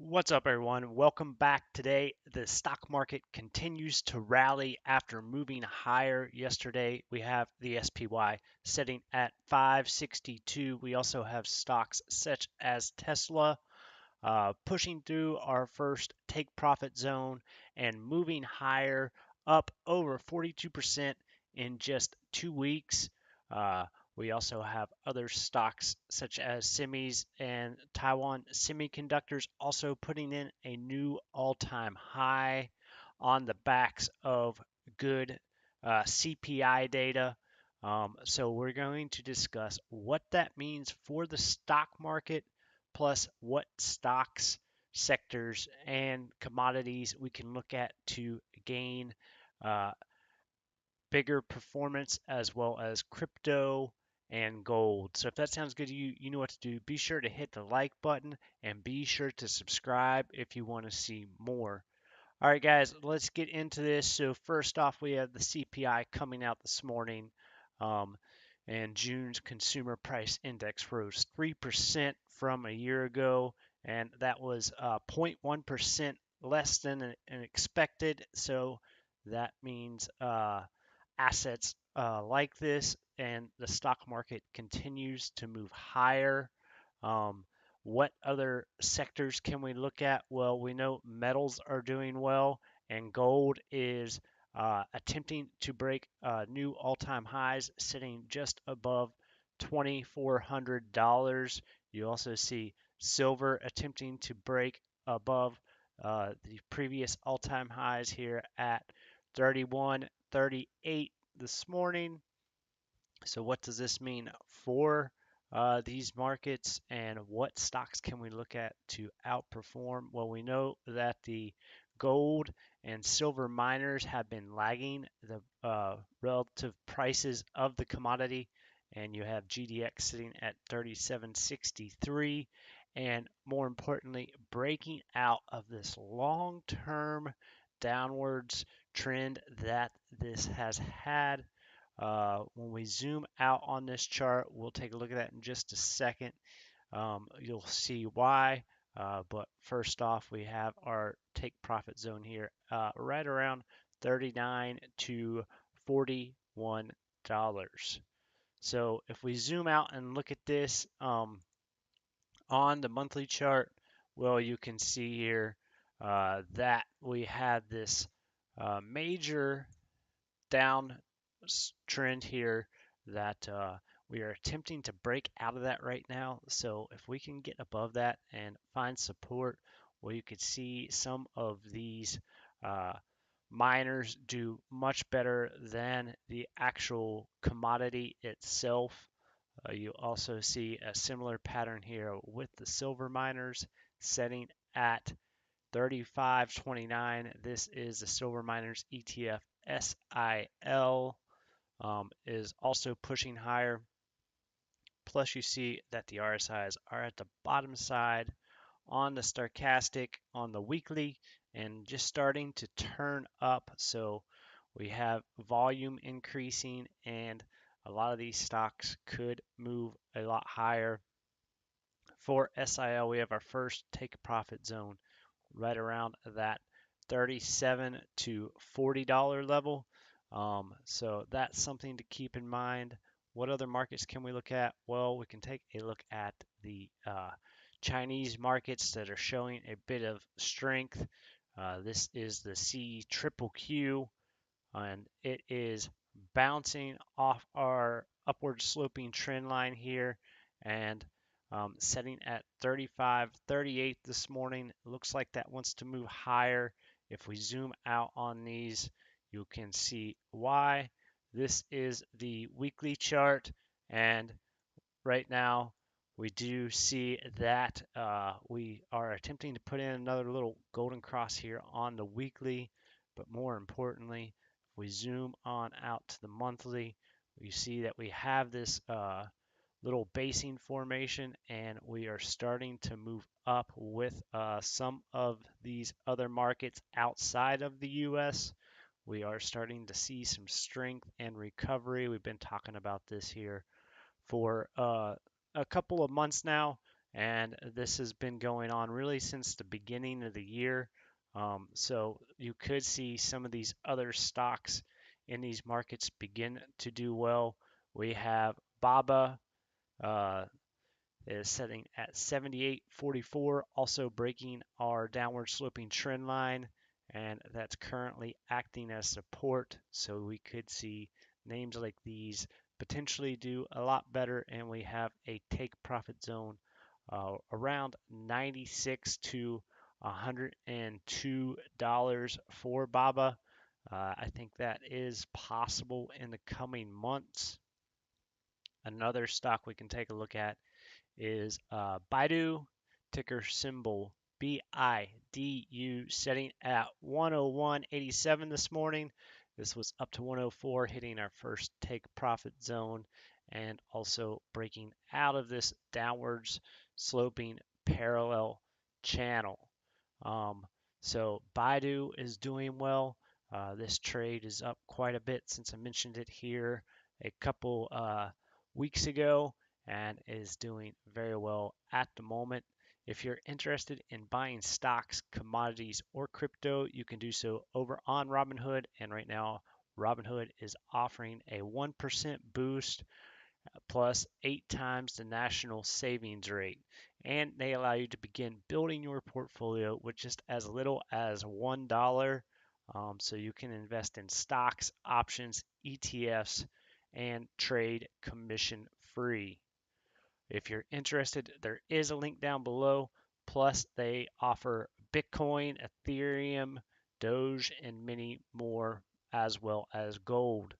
What's up, everyone? Welcome back. Today, the stock market continues to rally after moving higher yesterday. We have the SPY sitting at 562. We also have stocks such as Tesla pushing through our first take profit zone and moving higher, up over 42% in just 2 weeks. Uh, we also have other stocks such as semis and Taiwan Semiconductors also putting in a new all-time high on the backs of good CPI data. So we're going to discuss what that means for the stock market, plus what stocks, sectors, and commodities we can look at to gain uh, bigger performance, as well as crypto and gold. So if that sounds good to you, you know what to do. Be sure to hit the like button and be sure to subscribe if you want to see more. All right, guys, let's get into this. So first off, we have the CPI coming out this morning, um, and June's consumer price index rose 3% from a year ago, and that was 0.1% less than expected. So that means assets like this and the stock market continues to move higher. Um, what other sectors can we look at? Well, we know metals are doing well, and gold is attempting to break new all-time highs, sitting just above $2,400. You also see silver attempting to break above the previous all-time highs here at 31.38 this morning. So what does this mean for these markets, and what stocks can we look at to outperform? Well, we know that the gold and silver miners have been lagging the relative prices of the commodity, and you have GDX sitting at 37.63, and more importantly, breaking out of this long-term downwards trend that this has had. When we zoom out on this chart, we'll take a look at that in just a second. You'll see why. But first off, we have our take profit zone here, right around 39 to $41. So if we zoom out and look at this on the monthly chart, well, you can see here that we had this major down trend here that we are attempting to break out of that right now. So if we can get above that and find support, well, you could see some of these uh, miners do much better than the actual commodity itself. You also see a similar pattern here with the silver miners setting at 35.29. This is the silver miners ETF SIL, is also pushing higher. Plus, you see that the RSIs are at the bottom side on the stochastic on the weekly and just starting to turn up. So we have volume increasing, and a lot of these stocks could move a lot higher. For SIL, we have our first take profit zone right around that 37 to $40 level. So that's something to keep in mind. What other markets can we look at? Well, we can take a look at the Chinese markets that are showing a bit of strength. This is the 𝗗𝗶𝘀, and it is bouncing off our upward sloping trend line here, and setting at 35.38 this morning. It looks like that wants to move higher. If we zoom out on these, you can see why. This is the weekly chart, and right now we do see that we are attempting to put in another little golden cross here on the weekly, but more importantly, if we zoom on out to the monthly, we see that we have this little basing formation, and we are starting to move up with some of these other markets outside of the US. We are starting to see some strength and recovery. We've been talking about this here for a couple of months now, and this has been going on really since the beginning of the year. So you could see some of these other stocks in these markets begin to do well. We have BABA uh, is setting at 78.44, also breaking our downward sloping trend line, and that's currently acting as support. So we could see names like these potentially do a lot better, and we have a take profit zone around 96 to $102 for BABA. I think that is possible in the coming months. Another stock we can take a look at is Baidu, ticker symbol BIDU, setting at 101.87 this morning. This was up to 104, hitting our first take profit zone and also breaking out of this downwards sloping parallel channel. Um, so Baidu is doing well. This trade is up quite a bit since I mentioned it here a couple weeks ago and is doing very well at the moment. If you're interested in buying stocks, commodities, or crypto, you can do so over on Robinhood. And right now, Robinhood is offering a 1% boost plus 8 times the national savings rate. And they allow you to begin building your portfolio with just as little as $1. So you can invest in stocks, options, ETFs, and trade commission free. If you're interested, there is a link down below. Plus, they offer Bitcoin, Ethereum, Doge, and many more, as well as gold.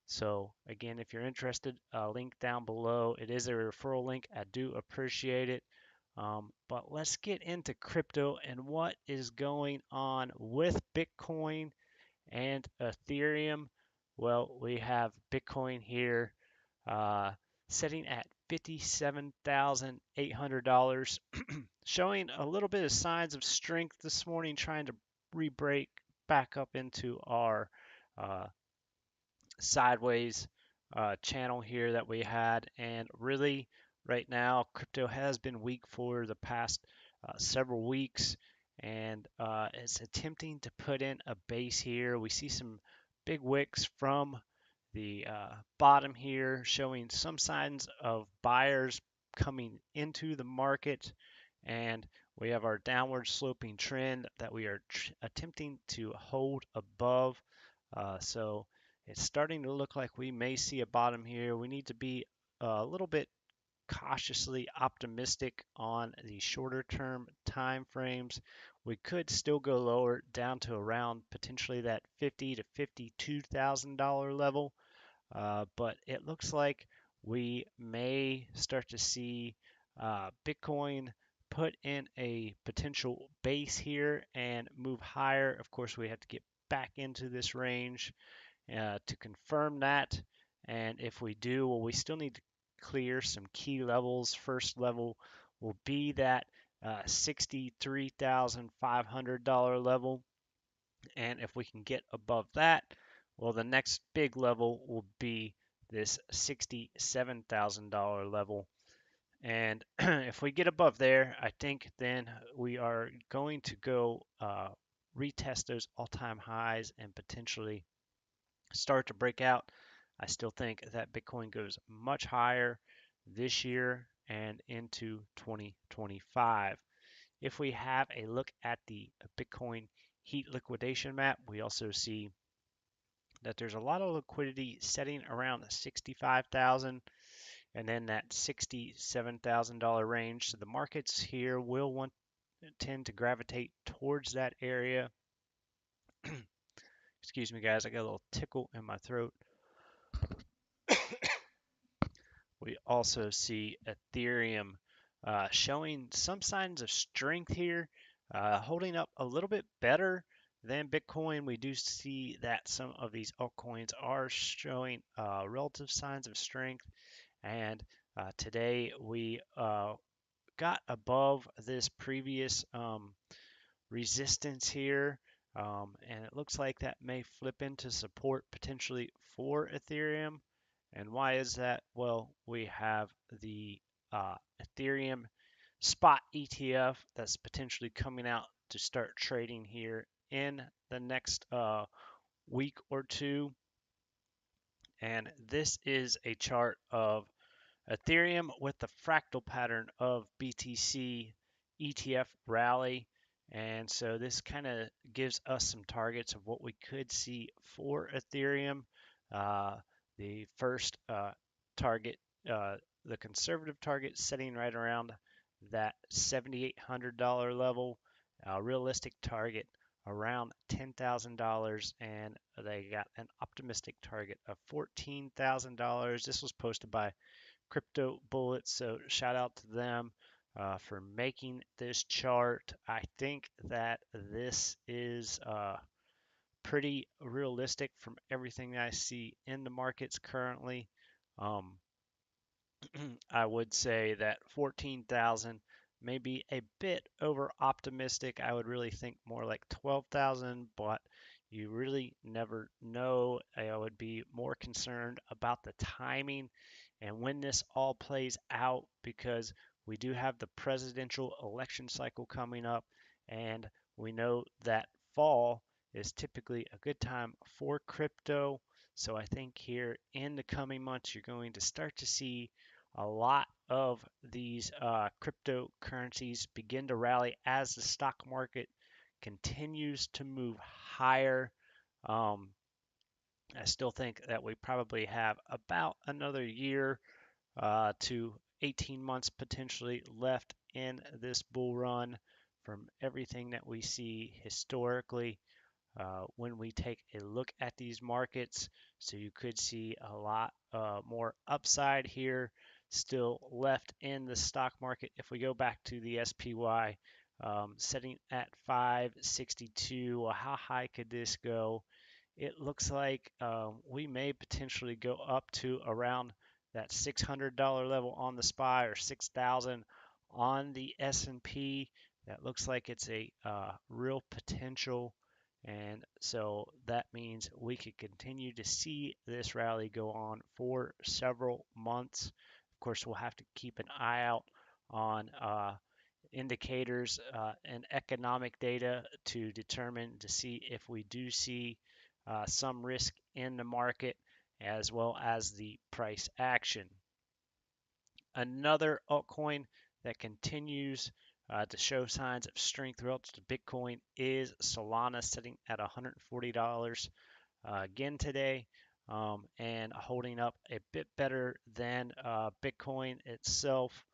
So, again, if you're interested, link down below. It is a referral link. I do appreciate it. But let's get into crypto and what is going on with Bitcoin and Ethereum. Well, we have Bitcoin here uh, sitting at $57,800, showing a little bit of signs of strength this morning, trying to re-break back up into our uh, sideways channel here that we had. And really, right now, crypto has been weak for the past several weeks, and it's attempting to put in a base here. We see some big wicks from the bottom here, showing some signs of buyers coming into the market, and we have our downward sloping trend that we are attempting to hold above. So it's starting to look like we may see a bottom here. We need to be a little bit cautiously optimistic on the shorter term time frames. We could still go lower down to around potentially that $50,000 to $52,000 level. But it looks like we may start to see Bitcoin put in a potential base here and move higher. Of course, we have to get back into this range to confirm that. And if we do, well, we still need to clear some key levels. First level will be that $63,500 level. And if we can get above that, well, the next big level will be this $67,000 level. And if we get above there, I think then we are going to go retest those all-time highs and potentially start to break out. I still think that Bitcoin goes much higher this year and into 2025. If we have a look at the Bitcoin heat liquidation map, we also see that there's a lot of liquidity setting around 65,000 and then that $67,000 range. So the markets here will tend to gravitate towards that area. Excuse me, guys, I got a little tickle in my throat. We also see Ethereum showing some signs of strength here, holding up a little bit better than Bitcoin. We do see that some of these altcoins are showing relative signs of strength. And today we got above this previous resistance here. And it looks like that may flip into support potentially for Ethereum. And why is that? Well, we have the Ethereum spot ETF that's potentially coming out to start trading here in the next week or two. And this is a chart of Ethereum with the fractal pattern of BTC ETF rally. And so this kind of gives us some targets of what we could see for Ethereum. Uh, the first target, the conservative target, setting right around that $7,800 level. Realistic target around $10,000, and they got an optimistic target of $14,000. This was posted by 𝗗𝗶𝘀𝗶𝗺𝗿, so shout out to them for making this chart. I think that this is pretty realistic from everything I see in the markets currently. Um, I would say that 14,000 may be a bit over optimistic. I would really think more like 12,000, but you really never know. I would be more concerned about the timing and when this all plays out, because we do have the presidential election cycle coming up, and we know that fall is typically a good time for crypto. So I think here in the coming months, you're going to start to see a lot of these cryptocurrencies begin to rally as the stock market continues to move higher. Um, I still think that we probably have about another year to 18 months potentially left in this bull run from everything that we see historically when we take a look at these markets. So you could see a lot more upside here still left in the stock market. If we go back to the SPY, setting at 562, well, how high could this go? It looks like we may potentially go up to around that $600 level on the SPY, or 6,000 on the S&P. That looks like it's a real potential, and so that means we could continue to see this rally go on for several months. Of course, we'll have to keep an eye out on indicators and economic data to determine to see if we do see some risk in the market, as well as the price action. Another altcoin that continues to show signs of strength relative to Bitcoin is Solana, sitting at $140 again today, and holding up a bit better than Bitcoin itself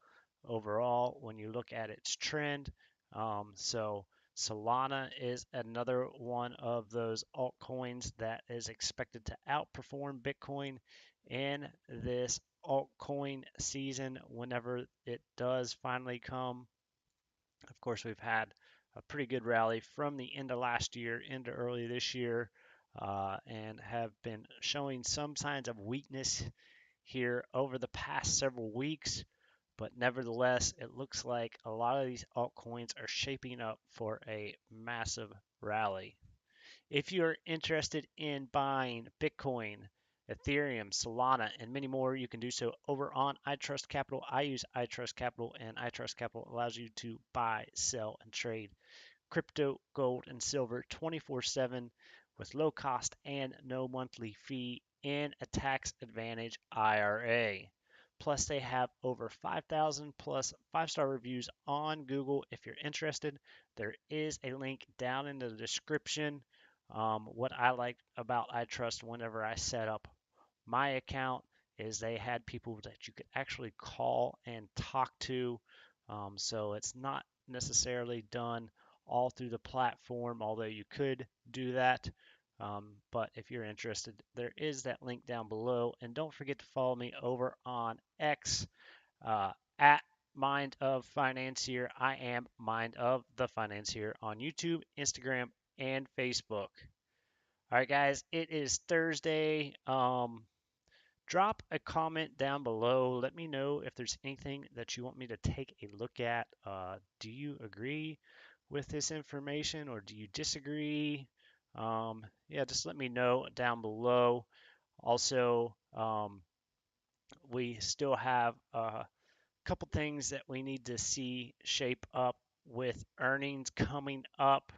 overall when you look at its trend. So Solana is another one of those altcoins that is expected to outperform Bitcoin in this altcoin season whenever it does finally come. Of course, we've had a pretty good rally from the end of last year into early this year, and have been showing some signs of weakness here over the past several weeks. But nevertheless, it looks like a lot of these altcoins are shaping up for a massive rally. If you're interested in buying Bitcoin, Ethereum, Solana, and many more, you can do so over on iTrust Capital. I use iTrust Capital, and iTrust Capital allows you to buy, sell, and trade crypto, gold, and silver 24/7 with low cost and no monthly fee in a tax advantage IRA. Plus, they have over 5,000 plus 5-star reviews on Google. If you're interested, there is a link down in the description. What I like about iTrust whenever I set up my account is they had people that you could actually call and talk to. So it's not necessarily done all through the platform, although you could do that. But if you're interested, there is that link down below. And don't forget to follow me over on X at Mind of Financier. I am Mind of the Financier on YouTube, Instagram, and Facebook. All right, guys, it is Thursday. Drop a comment down below. Let me know if there's anything that you want me to take a look at. Do you agree with this information, or do you disagree? Yeah, just let me know down below. Also, we still have couple things that we need to see shape up with earnings coming up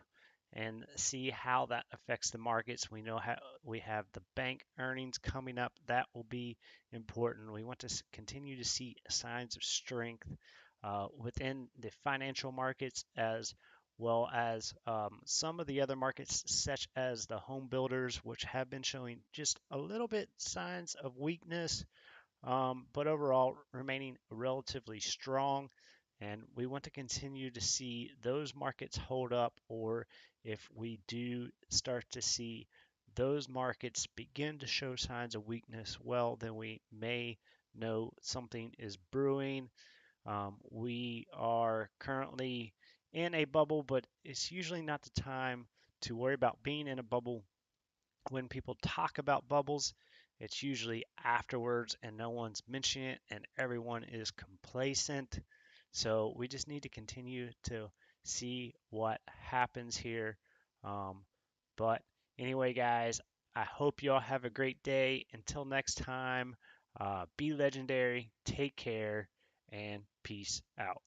and see how that affects the markets. We know how we have the bank earnings coming up. That will be important. We want to continue to see signs of strength within the financial markets as well as some of the other markets, such as the home builders, which have been showing just a little bit signs of weakness, but overall remaining relatively strong. And we want to continue to see those markets hold up, or if we do start to see those markets begin to show signs of weakness, well, then we may know something is brewing. We are currently in a bubble, but it's usually not the time to worry about being in a bubble. When people talk about bubbles, it's usually afterwards and no one's mentioning it and everyone is complacent. So we just need to continue to see what happens here. Um, but anyway, guys, I hope you all have a great day. Until next time, be legendary, take care, and peace out.